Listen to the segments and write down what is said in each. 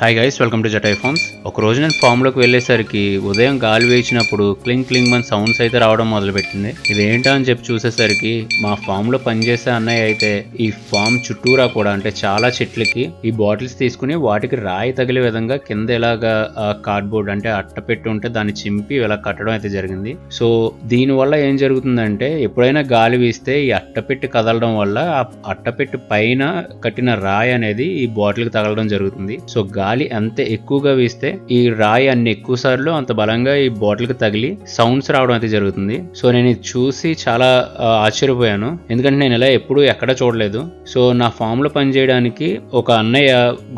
Hi guys, welcome to Jatayu farms. ఒక రోజు నేను ఫామ్లోకి వెళ్ళేసరికి ఉదయం గాలి వేసినప్పుడు క్లింగ్ క్లింగ్ మన సౌండ్స్ అయితే రావడం మొదలుపెట్టింది. ఇదేంటా అని చెప్పి చూసేసరికి మా ఫామ్లో పనిచేసే అన్నయ్య అయితే ఈ ఫామ్ చుట్టూరా కూడా అంటే చాలా చెట్లకి ఈ బాటిల్స్ తీసుకుని వాటికి రాయి తగిలే విధంగా కింద ఇలాగా కార్డ్బోర్డ్ అంటే అట్ట పెట్టి ఉంటే దాన్ని చింపి ఇలా కట్టడం అయితే జరిగింది. సో దీనివల్ల ఏం జరుగుతుందంటే ఎప్పుడైనా గాలి వీస్తే ఈ అట్టపెట్టి కదలడం వల్ల ఆ అట్టపెట్టి పైన కట్టిన రాయి అనేది ఈ బాటిల్కి తగలడం జరుగుతుంది. సో గాలి ఎంత ఎక్కువగా వీస్తే ఈ రాయి అన్ని ఎక్కువ సార్లు అంత బలంగా ఈ బాటిల్ కి తగిలి సౌండ్స్ రావడం అయితే జరుగుతుంది. సో నేను ఇది చూసి చాలా ఆశ్చర్యపోయాను, ఎందుకంటే నేను ఇలా ఎప్పుడు ఎక్కడ చూడలేదు. సో నా ఫామ్ లో పనిచేయడానికి ఒక అన్నయ్య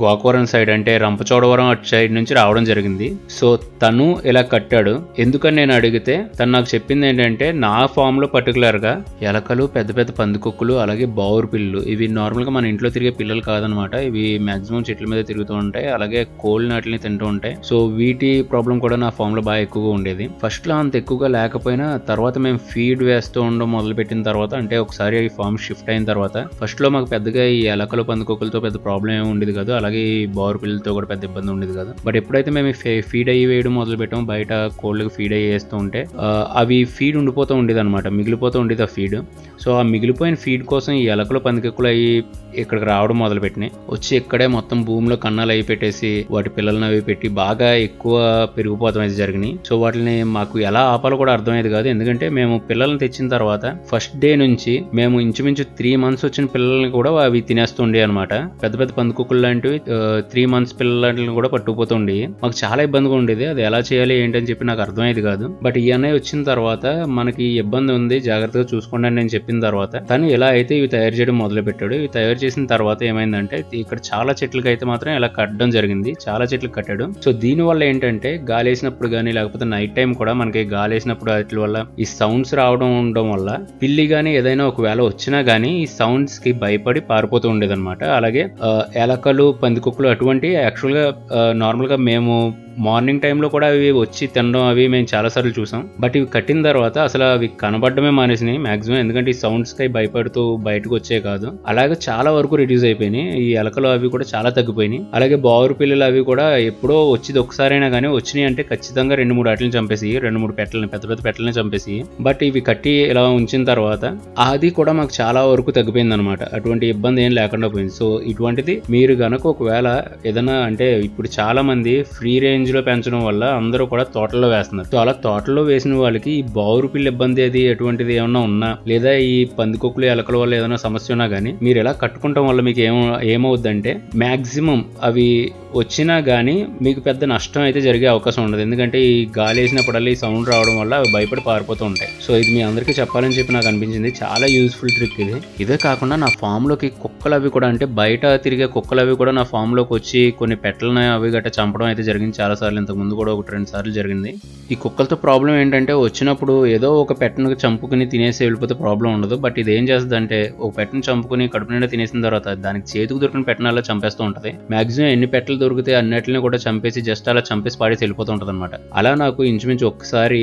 గోకవరం సైడ్ అంటే రంపచోడవరం అటు సైడ్ నుంచి రావడం జరిగింది. సో తను ఇలా కట్టాడు. ఎందుకని నేను అడిగితే తను నాకు చెప్పింది ఏంటంటే నా ఫామ్ లో పర్టికులర్ గా ఎలకలు, పెద్ద పెద్ద పందికొక్కులు, అలాగే బావురు పిల్లులు, ఇవి నార్మల్ గా మన ఇంట్లో తిరిగే పిల్లలు కాదనమాట. ఇవి మాక్సిమం చెట్ల మీద తిరుగుతూ ఉంటాయి, అలాగే కోళ్ళు నాటిని తింటూ ఉంటాయి. సో వీటి ప్రాబ్లం కూడా నా ఫామ్ లో బాగా ఎక్కువగా ఉండేది. ఫస్ట్ లో అంత ఎక్కువగా లేకపోయినా తర్వాత మేము ఫీడ్ వేస్తూ ఉండడం మొదలు పెట్టిన తర్వాత, అంటే ఒకసారి ఈ ఫామ్ షిఫ్ట్ అయిన తర్వాత ఫస్ట్ లో మాకు పెద్దగా ఈ ఎలకలు, పందికొక్కులతో పెద్ద ప్రాబ్లం ఏమి ఉండేది కాదు, అలాగే ఈ బారు పిల్లలతో కూడా పెద్ద ఇబ్బంది ఉండేది కాదు. బట్ ఎప్పుడైతే మేము ఫీడ్ అయ్యి వేయడం మొదలు పెట్టాం, బయట కోళ్ళకి ఫీడ్ అయ్యి వేస్తూ ఉంటే అవి ఫీడ్ ఉండిపోతూ ఉండేది అనమాట, మిగిలిపోతూ ఉండేది ఆ ఫీడ్. సో ఆ మిగిలిపోయిన ఫీడ్ కోసం ఈ ఎలకలు, పందికొక్కులు అవి ఇక్కడికి రావడం మొదలు పెట్టినాయి. వచ్చి ఇక్కడే మొత్తం భూమిలో కన్నాలు అవి పెట్టేసి వాటి పిల్లలను అవి పెట్టి బాగా ఎక్కువ పెరిగిపోవడం అయితే జరిగినాయి. సో వాటిని మాకు ఎలా ఆపాలో కూడా అర్థమయ్యేది కాదు, ఎందుకంటే మేము పిల్లల్ని తెచ్చిన తర్వాత ఫస్ట్ డే నుంచి మేము ఇంచుమించు 3 months వచ్చిన పిల్లల్ని కూడా అవి తినేస్తుండే అనమాట. పెద్ద పెద్ద పందికొక్కులు లాంటివి 3 months పిల్లలని కూడా పట్టుకుపోతుండే. మాకు చాలా ఇబ్బందిగా ఉండేది, అది ఎలా చేయాలి ఏంటని చెప్పి నాకు అర్థమయ్యేది కాదు. బట్ ఈ అన్నయ్య వచ్చిన తర్వాత మనకి ఇబ్బంది ఉంది, జాగ్రత్తగా చూసుకోండి అని నేను చెప్పిన తర్వాత తను ఎలా అయితే ఇవి తయారు చేయడం మొదలు పెట్టాడు. ఇవి తయారు చేసిన తర్వాత ఏమైందంటే ఇక్కడ చాలా చెట్లకి అయితే మాత్రం ఇలా కట్టడం జరిగింది, చాలా చెట్లు కట్టాడు. సో దీని వల్ల ఏంటంటే గాలి వేసినప్పుడు కానీ లేకపోతే నైట్ టైం కూడా మనకి గాలి వేసినప్పుడు వాటి వల్ల ఈ సౌండ్స్ రావడం ఉండడం వల్ల పిల్లి కానీ ఏదైనా ఒకవేళ వచ్చినా గానీ ఈ సౌండ్స్ కి భయపడి పారిపోతూ ఉండేదన్నమాట. అలాగే ఎలకలు, పందికొక్కులు అటువంటి యాక్చువల్ గా నార్మల్ గా మేము మార్నింగ్ టైంలో కూడా అవి వచ్చి తినడం అవి మేము చాలా సార్లు చూసాం. బట్ ఇవి కట్టిన తర్వాత అసలు అవి కనబడమే మానేసినాయి మాక్సిమం, ఎందుకంటే ఈ సౌండ్స్ కి భయపడుతూ బయటకు వచ్చే కాదు. అలాగే చాలా వరకు రిడ్యూస్ అయిపోయినాయి. ఈ ఎలకలు అవి కూడా చాలా తగ్గిపోయినాయి. అలాగే బావురు పిల్లలు అవి కూడా ఎప్పుడో వచ్చేది ఒకసారైనా కానీ వచ్చినాయి అంటే ఖచ్చితంగా 2-3 వాటిని చంపేసి 2-3 పెట్టలని, పెద్ద పెద్ద పెట్టలని చంపేసి. బట్ ఇవి కట్టి ఇలా ఉంచిన తర్వాత అది కూడా మాకు చాలా వరకు తగ్గిపోయింది అనమాట. అటువంటి ఇబ్బంది ఏం లేకుండా పోయింది. సో ఇటువంటిది మీరు గనక ఒకవేళ ఏదైనా అంటే ఇప్పుడు చాలా మంది ఫ్రీ రేంజ్ లో పెంచడం వల్ల అందరూ కూడా తోటల్లో వేస్తున్నారు. సో అలా తోటల్లో వేసిన వాళ్ళకి ఈ బావురు పిల్ల ఇబ్బంది అది ఎటువంటిది ఏమన్నా ఉన్నా, లేదా ఈ పందికొక్కులు, ఎలకల వల్ల ఏదైనా సమస్య ఉన్నా గానీ మీరు ఇలా కట్టుకుంటాం వల్ల మీకు ఏమవుద్దంటే మాక్సిమం అవి వచ్చినా గానీ మీకు పెద్ద నష్టం అయితే జరిగే అవకాశం ఉండదు, ఎందుకంటే ఈ గాలి వేసినప్పుడల్లా ఈ సౌండ్ రావడం వల్ల అవి భయపడి పారిపోతూ ఉంటాయి. సో ఇది మీ అందరికీ చెప్పాలని చెప్పి నాకు అనిపించింది, చాలా యూస్ఫుల్ ట్రిక్ ఇది. ఇదే కాకుండా నా ఫామ్ లోకి కుక్కలు అవి కూడా అంటే బయట తిరిగే కుక్కలు అవి కూడా నా ఫామ్ లోకి వచ్చి కొన్ని పెట్టలను అవి గట్రా చంపడం అయితే జరిగింది చాలా సార్లు. ఇంతకు ముందు కూడా 1-2 సార్లు జరిగింది. ఈ కుక్కలతో ప్రాబ్లం ఏంటంటే వచ్చినప్పుడు ఏదో ఒక పెట్టను చంపుకుని తినేసి వెళ్ళిపోతే ప్రాబ్లం ఉండదు. బట్ ఇది ఏం చేస్తుంది అంటే ఒక పెట్టను చంపుకుని కడుపు నిండా తినేసిన తర్వాత దానికి చేతికి దొరికిన పెట్టనల్లా చంపేస్తూ ఉంటది. మాక్సిమం ఎన్ని పెట్టలు దొరికితే అన్నిటిని కూడా చంపేసి జస్ట్ అలా చంపేసి పాడేసి వెళ్ళిపోతూ ఉంటది అనమాట. అలా నాకు ఇంచుమించు ఒకసారి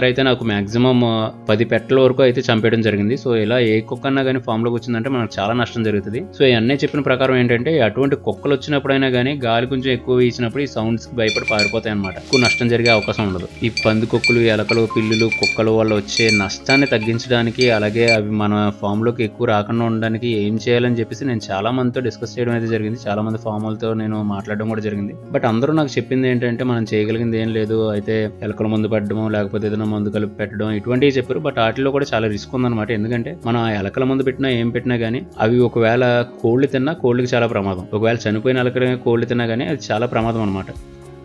అయితే నాకు మాక్సిమం 10 పెట్టల వరకు అయితే చంపేయడం జరిగింది. సో ఇలా ఏ కుక్క అన్నా కానీ ఫామ్ లోకి వచ్చిందంటే మనకు చాలా నష్టం జరుగుతుంది. సో ఈ అన్నయ్య చెప్పిన ప్రకారం ఏంటంటే అటువంటి కుక్కలు వచ్చినప్పుడైనా కానీ గాలి కొంచెం ఎక్కువ ఇచ్చినప్పుడు ఈ సౌండ్స్ కి భయపడి పారిపోతాయి అనమాట. ఎక్కువ నష్టం జరిగే అవకాశం ఉండదు. ఈ పందికొక్కులు, ఎలకలు, పిల్లులు, కుక్కల వల్ల వచ్చే నష్టాన్ని తగ్గించడానికి, అలాగే అవి మన ఫామ్ లోకి ఎక్కువ రాకుండా ఉండడానికి ఏం చేయాలని చెప్పేసి నేను చాలా మందితో డిస్కస్ చేయడం అయితే జరిగింది. చాలా మంది ఫామ్ వాళ్ళతో నేను మాట్లాడడం కూడా జరిగింది. బట్ అందరూ నాకు చెప్పింది ఏంటంటే మనం చేయగలిగింది ఏం లేదు, అయితే ఎలకల మందు పెట్టడం లేకపోతే ఏదైనా మందు కలిపి పెట్టడం ఇటువంటివి చెప్పారు. బట్ వాటిలో కూడా చాలా రిస్క్ ఉందన్నమాట, ఎందుకంటే మనం ఎలకల మందు పెట్టినా ఏం పెట్టినా గానీ అవి ఒకవేళ కోళ్లు తిన్నా కోళ్ళకి చాలా ప్రమాదం. ఒకవేళ చనిపోయిన ఎలకల కోళ్లు తిన్నా గానీ అది చాలా ప్రమాదం అనమాట.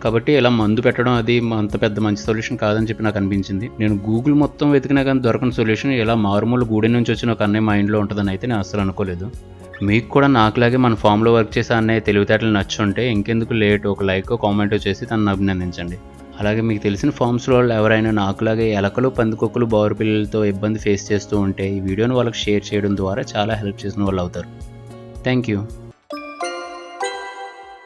కాబట్టి ఇలా మందు పెట్టడం అది అంత పెద్ద మంచి సొల్యూషన్ కాదని చెప్పి నాకు అనిపించింది. నేను గూగుల్ మొత్తం వెతికినా కానీ దొరకని సొల్యూషన్ ఇలా మారుమూల గూడె నుంచి వచ్చిన ఒక అన్నయ్య మైండ్లో ఉంటుందని అయితే నేను అసలు అనుకోలేదు. మీకు కూడా నాకులాగే మన ఫామ్లో వర్క్ చేసే అన్నయ్య తెలివితేటలు నచ్చుంటే ఇంకెందుకు లేట్, ఒక లైక్ కామెంట్ చేసి తనను అభినందించండి. అలాగే మీకు తెలిసిన ఫామ్స్లో వాళ్ళు ఎవరైనా నాకులాగే ఎలకలు, పందికొక్కులు, బావురు పిల్లలతో ఇబ్బంది ఫేస్ చేస్తూ ఉంటే ఈ వీడియోని వాళ్ళకి షేర్ చేయడం ద్వారా చాలా హెల్ప్ చేసిన వాళ్ళు అవుతారు. Thank you.